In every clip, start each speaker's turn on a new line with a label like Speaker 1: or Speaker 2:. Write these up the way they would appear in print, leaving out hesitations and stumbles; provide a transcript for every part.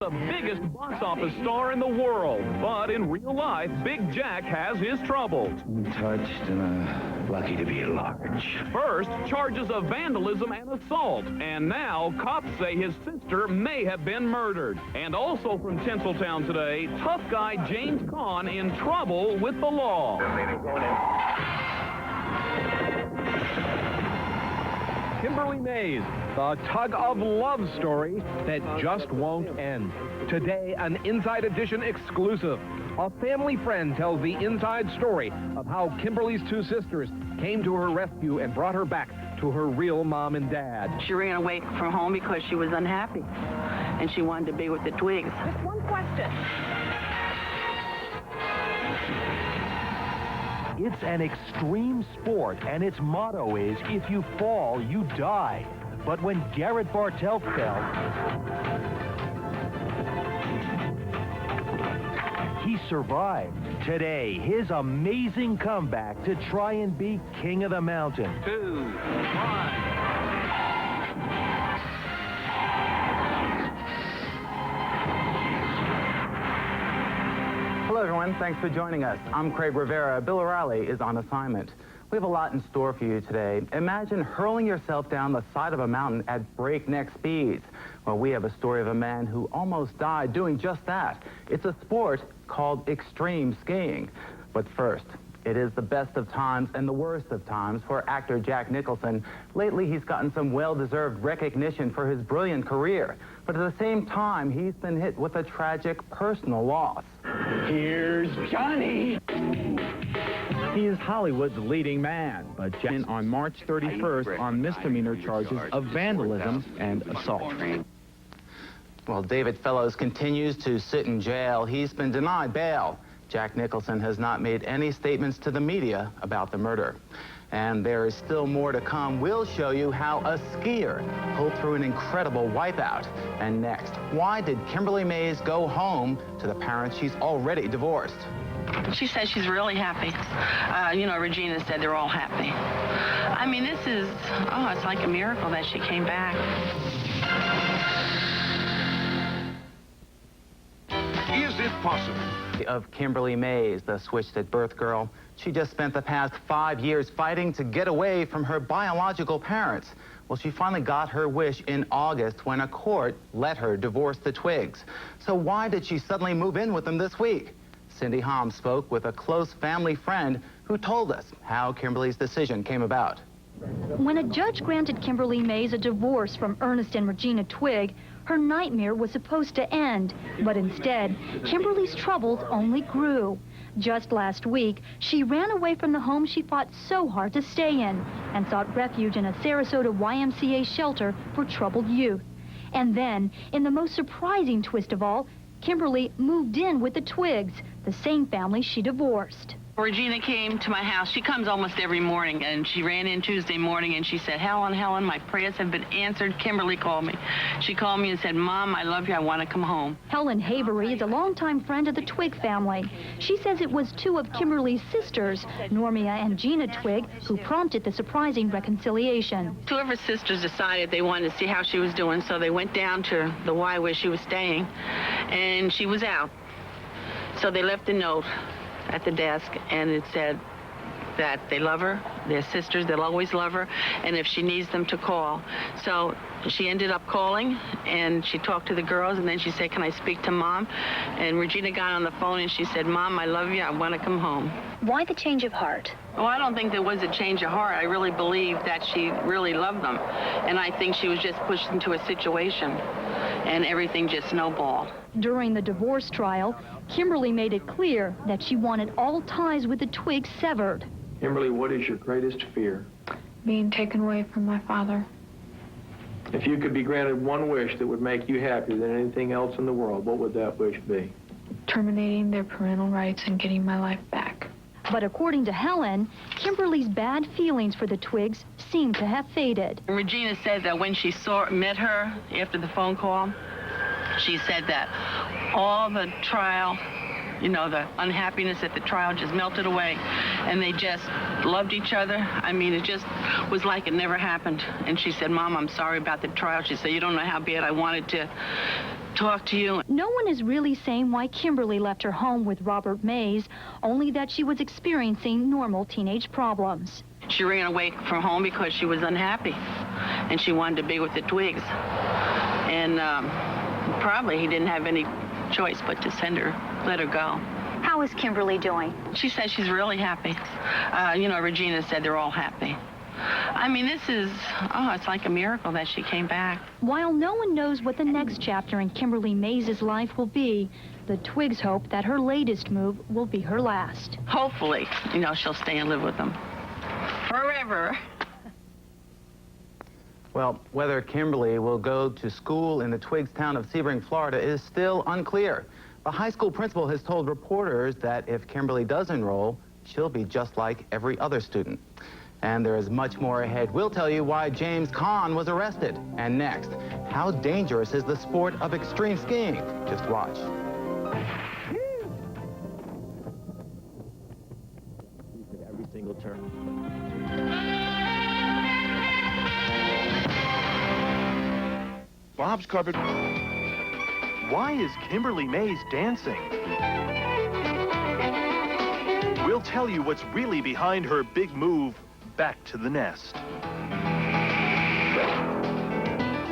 Speaker 1: The biggest box office star in the world. But in real life, Big Jack has his troubles.
Speaker 2: Touched and lucky to be large.
Speaker 1: First, charges of vandalism and assault. And now, cops say his sister may have been murdered. And also from Tinseltown today, tough guy James Caan in trouble with the law.
Speaker 3: Kimberly Mays, the tug-of-love story that just won't end. Today, an Inside Edition exclusive. A family friend tells the inside story of how Kimberly's two sisters came to her rescue and brought her back to her real mom and dad.
Speaker 4: She ran away from home because she was unhappy, and she wanted to be with the Twigs.
Speaker 5: Just one question.
Speaker 6: It's an extreme sport, and its motto is, if you fall, you die. But when Garrett Bartelt fell, he survived. Today, his amazing comeback to try and be king of the mountain.
Speaker 1: 2, 1.
Speaker 7: Hello, everyone. Thanks for joining us. I'm Craig Rivera. Bill O'Reilly is on assignment. We have a lot in store for you today. Imagine hurling yourself down the side of a mountain at breakneck speeds. Well, we have a story of a man who almost died doing just that. It's a sport called extreme skiing. But first, it is the best of times and the worst of times for actor Jack Nicholson. Lately, he's gotten some well-deserved recognition for his brilliant career. But at the same time, he's been hit with a tragic personal loss.
Speaker 2: Here's Johnny.
Speaker 8: He is Hollywood's leading man, but Jack on March 31st on misdemeanor charges of vandalism and assault.
Speaker 7: Well, David Fellows continues to sit in jail. He's been denied bail. Jack Nicholson has not made any statements to the media about the murder. And there is still more to come. We'll show you how a skier pulled through an incredible wipeout. And next, why did Kimberly Mays go home to the parents she's already divorced?
Speaker 4: She says she's really happy. Regina said they're all happy. I mean, this is, it's like a miracle that she came back.
Speaker 9: Is it possible?
Speaker 7: Of Kimberly Mays, the switched at birth girl. She just spent the past 5 years fighting to get away from her biological parents. Well, she finally got her wish in August when a court let her divorce the Twigs. So why did she suddenly move in with them this week? Cindy Hom spoke with a close family friend who told us how Kimberly's decision came about.
Speaker 10: When a judge granted Kimberly Mays a divorce from Ernest and Regina Twig, her nightmare was supposed to end. But instead, Kimberly's troubles only grew. Just last week, she ran away from the home she fought so hard to stay in and sought refuge in a Sarasota YMCA shelter for troubled youth. And then, in the most surprising twist of all, Kimberly moved in with the Twigs, the same family she divorced.
Speaker 4: Regina came to my house. She comes almost every morning, and she ran in Tuesday morning, and she said, Helen, my prayers have been answered. Kimberly called me. She called me and said, Mom, I love you. I want to come home.
Speaker 10: Helen Havery is a longtime friend of the Twig family. She says it was two of Kimberly's sisters, Normia and Gina Twig, who prompted the surprising reconciliation.
Speaker 4: Two of her sisters decided they wanted to see how she was doing, so they went down to the Y where she was staying, and she was out. So they left a note at the desk, and it said that they love her, they're sisters, they'll always love her, and if she needs them to call. So she ended up calling, and she talked to the girls, and then she said, can I speak to Mom? And Regina got on the phone, and she said, Mom, I love you, I want to come home.
Speaker 10: Why the change of heart?
Speaker 4: Well, I don't think there was a change of heart. I really believe that she really loved them, and I think she was just pushed into a situation, and everything just snowballed.
Speaker 10: During the divorce trial, Kimberly made it clear that she wanted all ties with the Twigs severed.
Speaker 11: Kimberly, what is your greatest fear?
Speaker 5: Being taken away from my father.
Speaker 11: If you could be granted one wish that would make you happier than anything else in the world, what would that wish be?
Speaker 5: Terminating their parental rights and getting my life back.
Speaker 10: But according to Helen, Kimberly's bad feelings for the Twigs seemed to have faded.
Speaker 4: Regina said that when she met her after the phone call, she said that all the trial, the unhappiness at the trial just melted away, and they just loved each other. I mean, it just was like it never happened. And she said, Mom, I'm sorry about the trial. She said, you don't know how bad I wanted to talk to you.
Speaker 10: No one is really saying why Kimberly left her home with Robert Mays, only that she was experiencing normal teenage problems.
Speaker 4: She ran away from home because she was unhappy, and she wanted to be with the Twigs. And probably he didn't have any choice but to let her go.
Speaker 10: How is Kimberly doing?
Speaker 4: She said she's really happy. You know, Regina said they're all happy. I mean, this is, it's like a miracle that she came back.
Speaker 10: While no one knows what the next chapter in Kimberly Mays' life will be, the Twigs hope that her latest move will be her last.
Speaker 4: Hopefully, you know, she'll stay and live with them forever.
Speaker 7: Well, whether Kimberly will go to school in the Twigs town of Sebring, Florida is still unclear. The high school principal has told reporters that if Kimberly does enroll, she'll be just like every other student. And there is much more ahead. We'll tell you why James Caan was arrested. And next, how dangerous is the sport of extreme skiing? Just watch.
Speaker 8: Every single turn.
Speaker 6: Bob's Carpet. Why is Kimberly Mays dancing? We'll tell you what's really behind her big move back to the nest.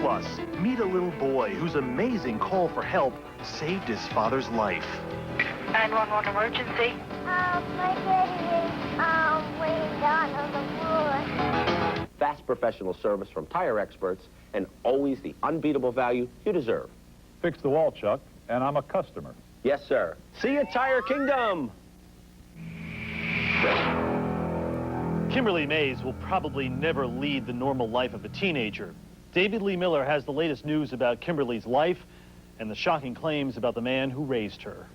Speaker 6: Plus, meet a little boy whose amazing call for help saved his father's life.
Speaker 12: 911 emergency.
Speaker 13: My daddy is way down on the floor.
Speaker 14: Fast professional service from tire experts and always the unbeatable value you deserve.
Speaker 15: Fix the wall, Chuck, and I'm a customer.
Speaker 14: Yes, sir. See you, Tire Kingdom!
Speaker 6: Kimberly Mays will probably never lead the normal life of a teenager. David Lee Miller has the latest news about Kimberly's life and the shocking claims about the man who raised her.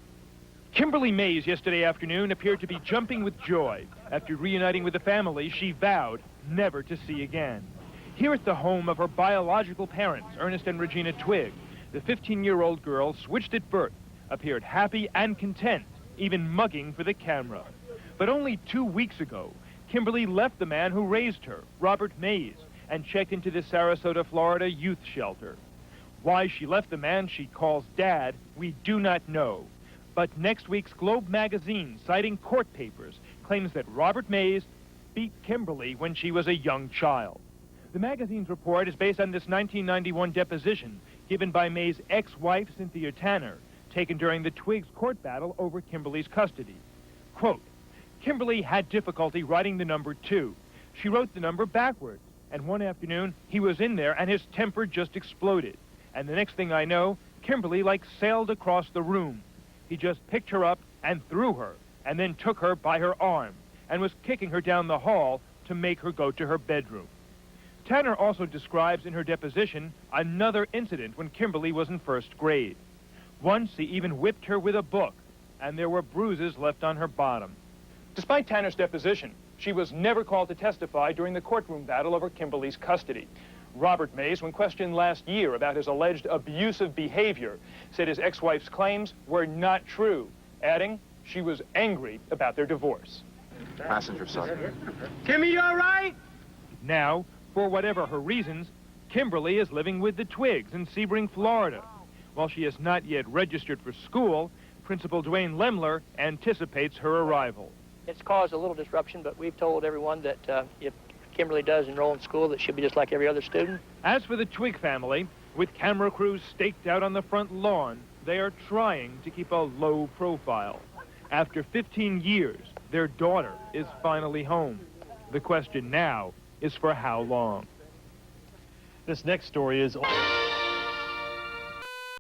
Speaker 3: Kimberly Mays yesterday afternoon appeared to be jumping with joy. After reuniting with the family she vowed never to see again. Here at the home of her biological parents, Ernest and Regina Twig, the 15-year-old girl switched at birth, appeared happy and content, even mugging for the camera. But only 2 weeks ago, Kimberly left the man who raised her, Robert Mays, and checked into the Sarasota, Florida youth shelter. Why she left the man she calls Dad, we do not know. But next week's Globe magazine, citing court papers, claims that Robert Mays beat Kimberly when she was a young child. The magazine's report is based on this 1991 deposition given by Mays' ex-wife, Cynthia Tanner, taken during the Twigs court battle over Kimberly's custody. Quote, Kimberly had difficulty writing the number 2. She wrote the number backwards, and one afternoon he was in there and his temper just exploded. And the next thing I know, Kimberly sailed across the room. He just picked her up and threw her, and then took her by her arm, and was kicking her down the hall to make her go to her bedroom. Tanner also describes in her deposition another incident when Kimberly was in first grade. Once he even whipped her with a book, and there were bruises left on her bottom. Despite Tanner's deposition, she was never called to testify during the courtroom battle over Kimberly's custody. Robert Mays, when questioned last year about his alleged abusive behavior, said his ex-wife's claims were not true, adding she was angry about their divorce.
Speaker 9: Passenger side.
Speaker 3: Kimmy, you all right? Now, for whatever her reasons, Kimberly is living with the Twigs in Sebring, Florida. While she has not yet registered for school, Principal Dwayne Lemler anticipates her arrival.
Speaker 16: It's caused a little disruption, but we've told everyone that if Kimberly does enroll in school, that she'll be just like every other student.
Speaker 3: As for the Twig family, with camera crews staked out on the front lawn, they are trying to keep a low profile. After 15 years, their daughter is finally home. The question now is for how long?
Speaker 6: This next story is...